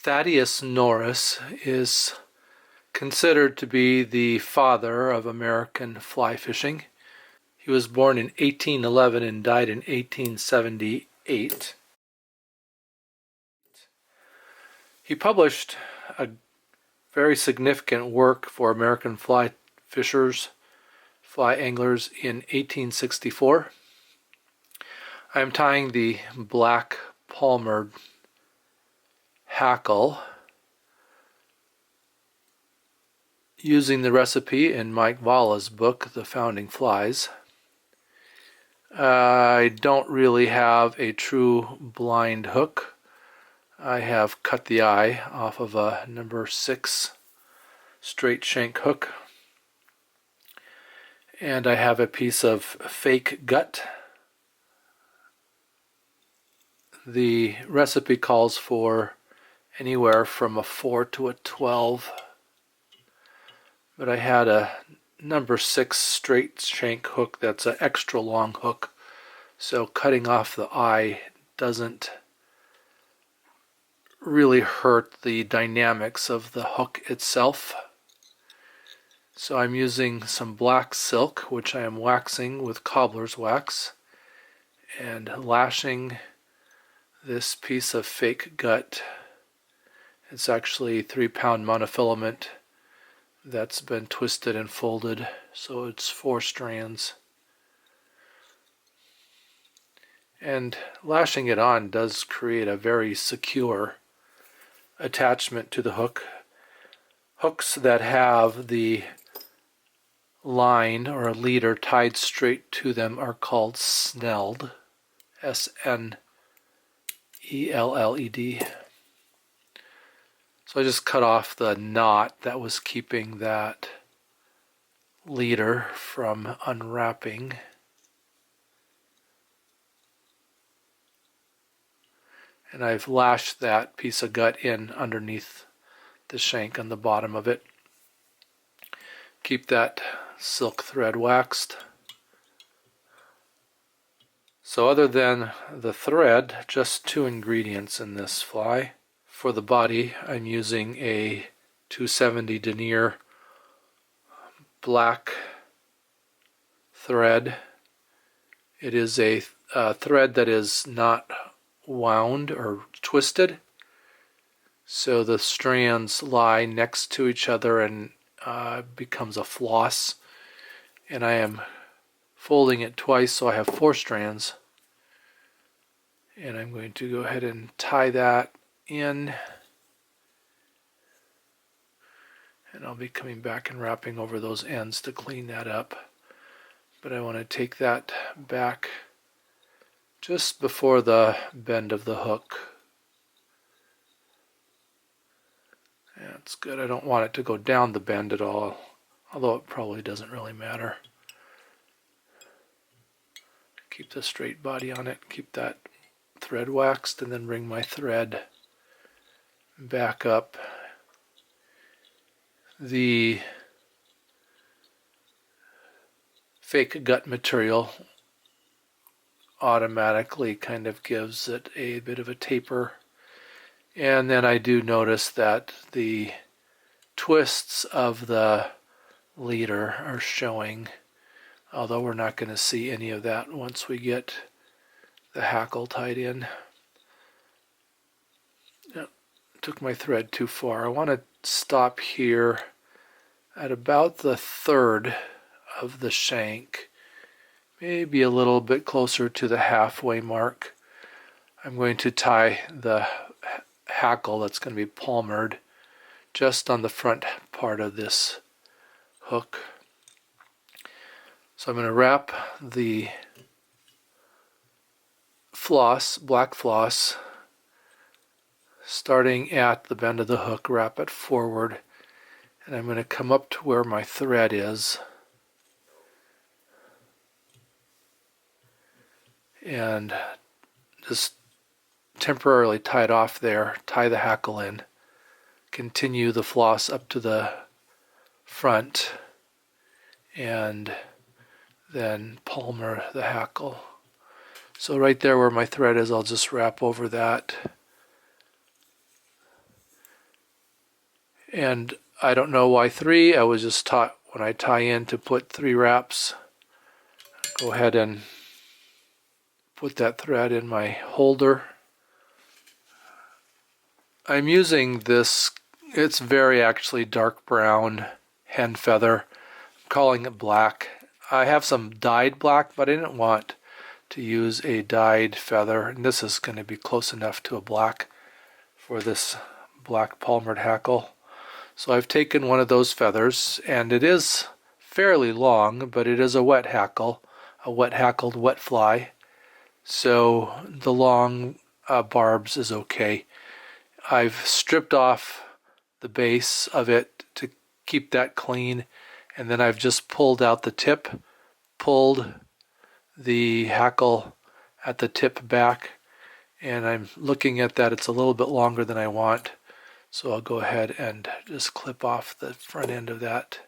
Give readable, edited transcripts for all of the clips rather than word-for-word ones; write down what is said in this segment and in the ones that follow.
Thaddeus Norris is considered to be the father of American fly fishing. He was born in 1811 and died in 1878. He published a very significant work for American fly fishers, fly anglers in 1864. I am tying the black Palmer Hackle using the recipe in Mike Valla's book, The Founding Flies. I don't really have a true blind hook. I have cut the eye off of a number 6 straight shank hook. And I have a piece of fake gut. The recipe calls for anywhere from a 4 to a 12, but I had a number 6 straight shank hook that's an extra long hook, so cutting off the eye doesn't really hurt the dynamics of the hook itself. So I'm using some black silk, which I am waxing with cobbler's wax, and lashing this piece of fake gut. It's actually 3-pound monofilament that's been twisted and folded, so it's 4 strands. And lashing it on does create a very secure attachment to the hook. Hooks that have the line or a leader tied straight to them are called snelled, S-N-E-L-L-E-D. So I just cut off the knot that was keeping that leader from unwrapping. And I've lashed that piece of gut in underneath the shank on the bottom of it. Keep that silk thread waxed. So other than the thread, just 2 ingredients in this fly. For the body, I'm using a 270 denier black thread. It is a thread that is not wound or twisted, so the strands lie next to each other and becomes a floss. And I am folding it twice, so I have 4 strands. And I'm going to go ahead and tie that in, and I'll be coming back and wrapping over those ends to clean that up. But I want to take that back just before the bend of the hook. That's good. I don't want it to go down the bend at all, although it probably doesn't really matter. Keep the straight body on it, keep that thread waxed, and then bring my thread back up. The fake gut material automatically kind of gives it a bit of a taper. And then I do notice that the twists of the leader are showing, although we're not going to see any of that once we get the hackle tied in. Took my thread too far. I want to stop here at about the 1/3 of the shank, maybe a little bit closer to the halfway mark. I'm going to tie the hackle that's going to be palmered just on the front part of this hook. So I'm going to wrap the floss, black floss, starting at the bend of the hook, wrap it forward, and I'm going to come up to where my thread is and just temporarily tie it off there, tie the hackle in, continue the floss up to the front, and then palmer the hackle. So right there where my thread is, I'll just wrap over that. And I don't know why 3. I was just taught when I tie in to put 3 wraps. Go ahead and put that thread in my holder. I'm using this, it's very actually dark brown hen feather. I'm calling it black. I have some dyed black, but I didn't want to use a dyed feather. And this is going to be close enough to a black for this black palmered hackle. So I've taken one of those feathers, and it is fairly long, but it is a wet hackle, a wet hackled wet fly. So the long barbs is okay. I've stripped off the base of it to keep that clean, and then I've just pulled out the tip, pulled the hackle at the tip back, and I'm looking at that. It's a little bit longer than I want. So I'll go ahead and just clip off the front end of that,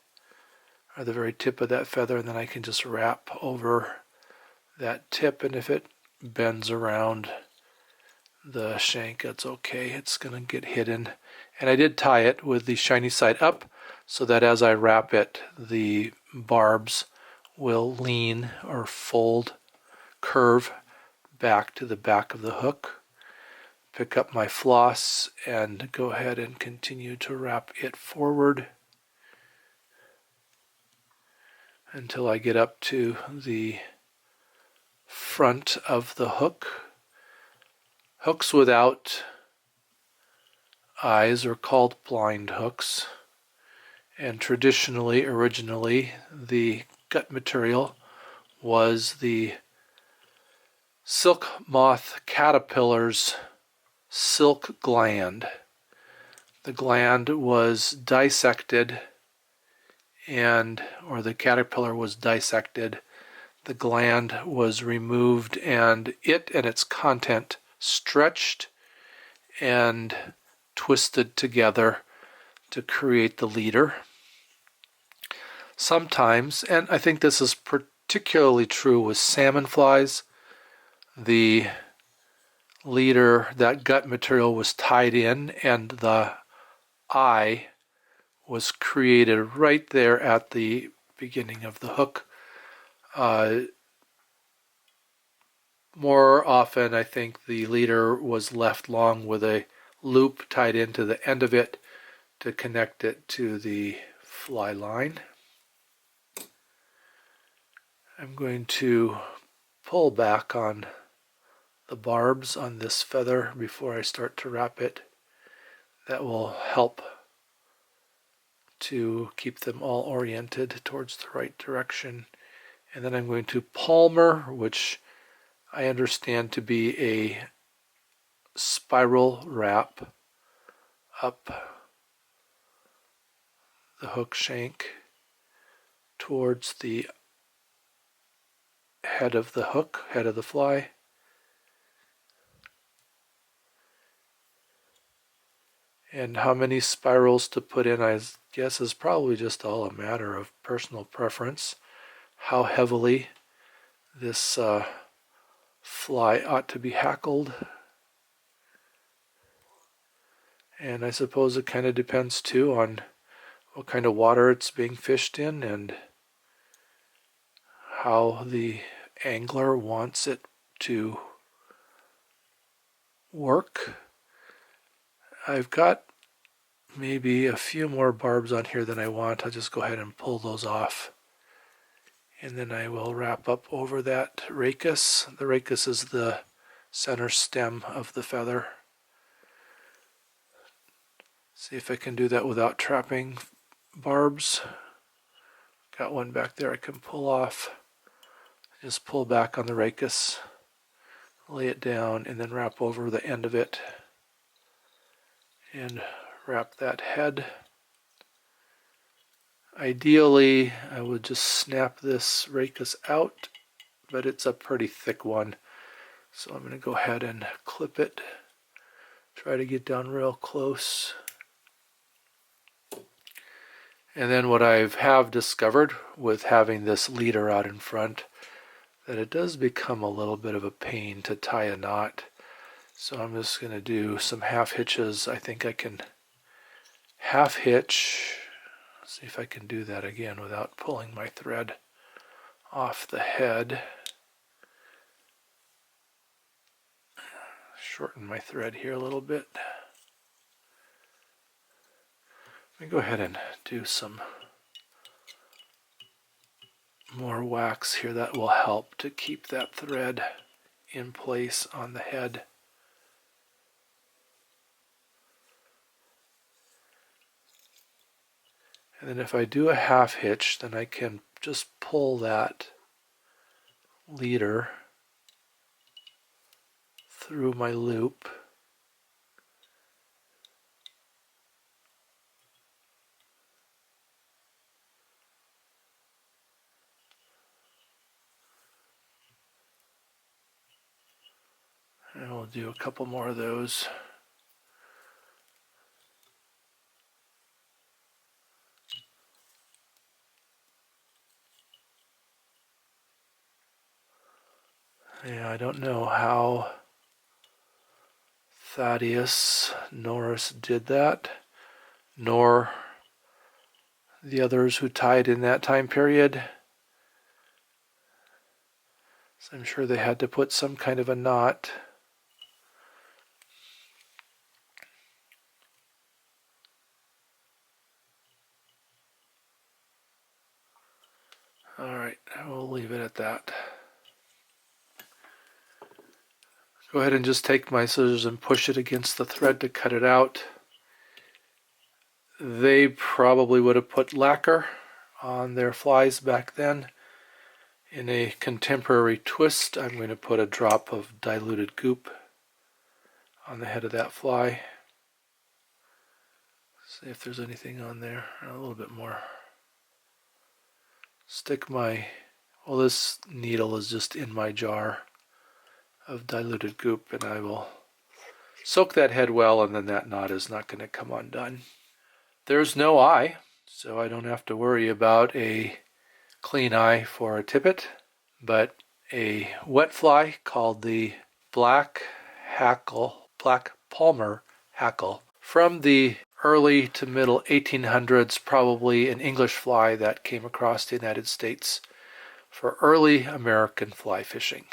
or the very tip of that feather, and then I can just wrap over that tip. And if it bends around the shank, that's okay. It's going to get hidden. And I did tie it with the shiny side up so that as I wrap it, the barbs will lean or fold, curve back to the back of the hook. Pick up my floss and go ahead and continue to wrap it forward until I get up to the front of the hook. Hooks without eyes are called blind hooks, and traditionally, originally, the gut material was the silk moth caterpillar's silk gland. The gland was dissected, or the caterpillar was dissected. The gland was removed, and it and its content stretched and twisted together to create the leader. Sometimes, and I think this is particularly true with salmon flies, the leader, that gut material was tied in, and the eye was created right there at the beginning of the hook. More often, I think the leader was left long with a loop tied into the end of it to connect it to the fly line. I'm going to pull back on the barbs on this feather before I start to wrap it. That will help to keep them all oriented towards the right direction. And then I'm going to palmer, which I understand to be a spiral wrap up the hook shank towards the head of the hook, head of the fly. And how many spirals to put in, I guess, is probably just all a matter of personal preference. How heavily this fly ought to be hackled. And I suppose it kind of depends too on what kind of water it's being fished in and how the angler wants it to work. I've got maybe a few more barbs on here than I want. I'll just go ahead and pull those off. And then I will wrap up over that rachis. The rachis is the center stem of the feather. See if I can do that without trapping barbs. Got one back there I can pull off. Just pull back on the rachis, lay it down, and then wrap over the end of it. And wrap that head. Ideally, I would just snap this rachis out, but it's a pretty thick one. So I'm going to go ahead and clip it. Try to get down real close. And then what I have discovered with having this leader out in front, that it does become a little bit of a pain to tie a knot. So I'm just going to do some half hitches. I think I can half hitch. Let's see if I can do that again without pulling my thread off the head. Shorten my thread here a little bit. Let me go ahead and do some more wax here. That will help to keep that thread in place on the head. And then if I do a half hitch, then I can just pull that leader through my loop. And we'll do a couple more of those. Yeah, I don't know how Thaddeus Norris did that, nor the others who tied in that time period. So I'm sure they had to put some kind of a knot. All right, I will leave it at that. Go ahead and just take my scissors and push it against the thread to cut it out. They probably would have put lacquer on their flies back then. In a contemporary twist, I'm going to put a drop of diluted goop on the head of that fly. See if there's anything on there. A little bit more. Stick my, well, this needle is just in my jar of diluted goop, and I will soak that head well, and then that knot is not going to come undone. There's no eye, so I don't have to worry about a clean eye for a tippet, but a wet fly called the black Palmer Hackle from the early to middle 1800s, probably an English fly that came across the United States for early American fly fishing.